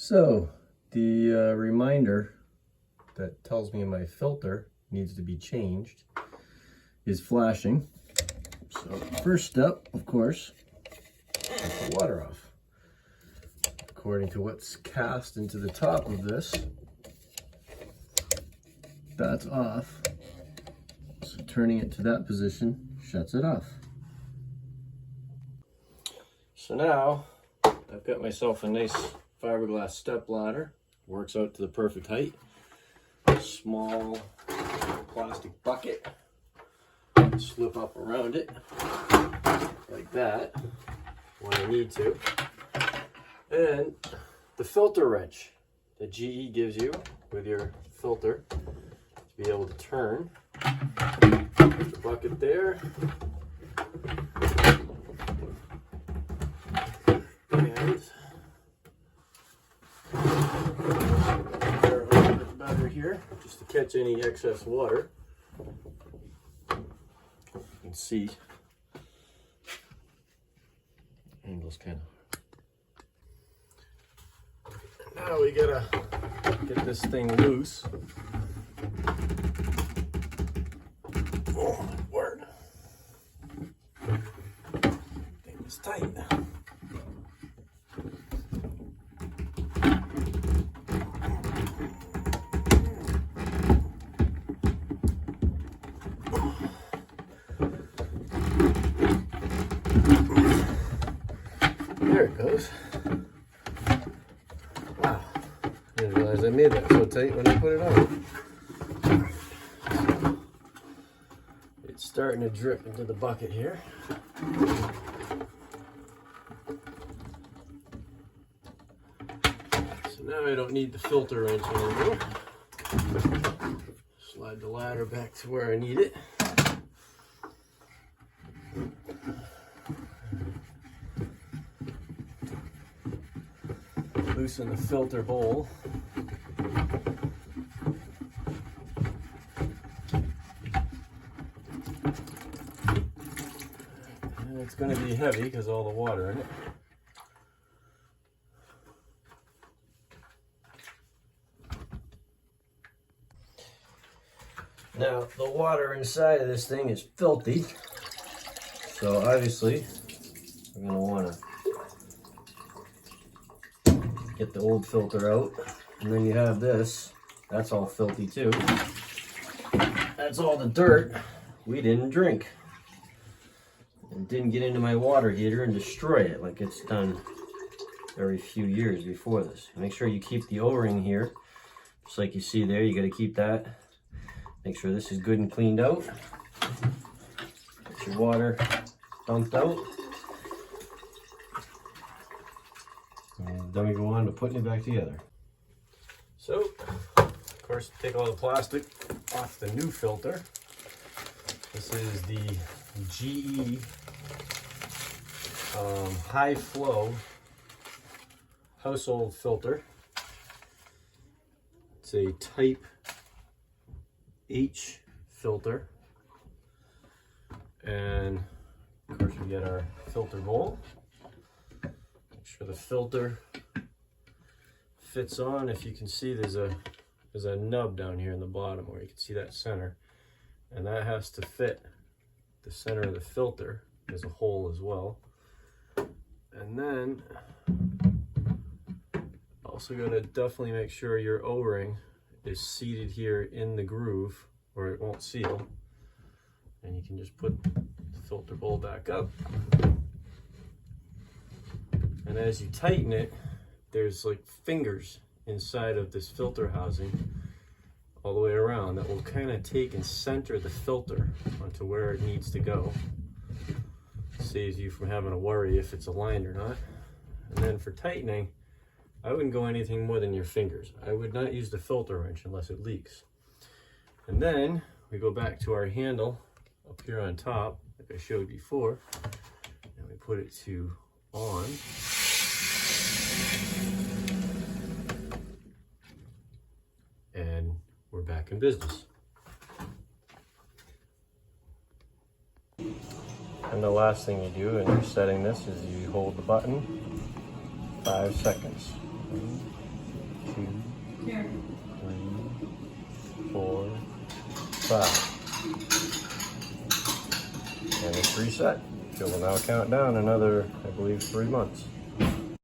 So the reminder that tells me my filter needs to be changed is flashing. So first step, of course, take the water off. According to what's cast into the top of this, that's off. So turning it to that position shuts it off. So now I've got myself a nice fiberglass step ladder. Works out to the perfect height. Small plastic bucket. Slip up around it like that when I need to. And the filter wrench that GE gives you with your filter to be able to turn. Put the bucket there. And there a little bit better here, just to catch any excess water. You can see angles kind of. Now we gotta get this thing loose. Oh, word. Thing is tight. There it goes. Wow. I didn't realize I made that so tight when I put it on. It's starting to drip into the bucket here. So now I don't need the filter wrench anymore. Slide the ladder back to where I need it. Loosen the filter bowl. And it's going to be heavy because of all the water in it. Now, the water inside of this thing is filthy. So obviously, we're going to want to get the old filter out, and then you have this. That's all filthy too. That's all the dirt we didn't drink. It didn't get into my water heater and destroy it like it's done very few years before this. Make sure you keep the O-ring here, just like you see there. You got to keep that. Make sure this is good and cleaned out. Get your water dumped out. And then we go on to putting it back together. So, of course, take all the plastic off the new filter. This is the GE high flow household filter. It's a type H filter. And of course we get our filter bowl. Sure the filter fits on. If you can see, there's a nub down here in the bottom where you can see that center, and that has to fit the center of the filter. There's a hole as well. And then also going to definitely make sure your O-ring is seated here in the groove or it won't seal, and you can just put the filter bowl back up. And as you tighten it, there's like fingers inside of this filter housing all the way around that will kind of take and center the filter onto where it needs to go. Saves you from having to worry if it's aligned or not. And then for tightening, I wouldn't go anything more than your fingers. I would not use the filter wrench unless it leaks. And then we go back to our handle up here on top, like I showed before, and we put it to on. And we're back in business. And the last thing you do when you're setting this is you hold the button 5 seconds. 2, Here. 3, 4, 5. And it's reset. It will now count down another, I believe, 3 months.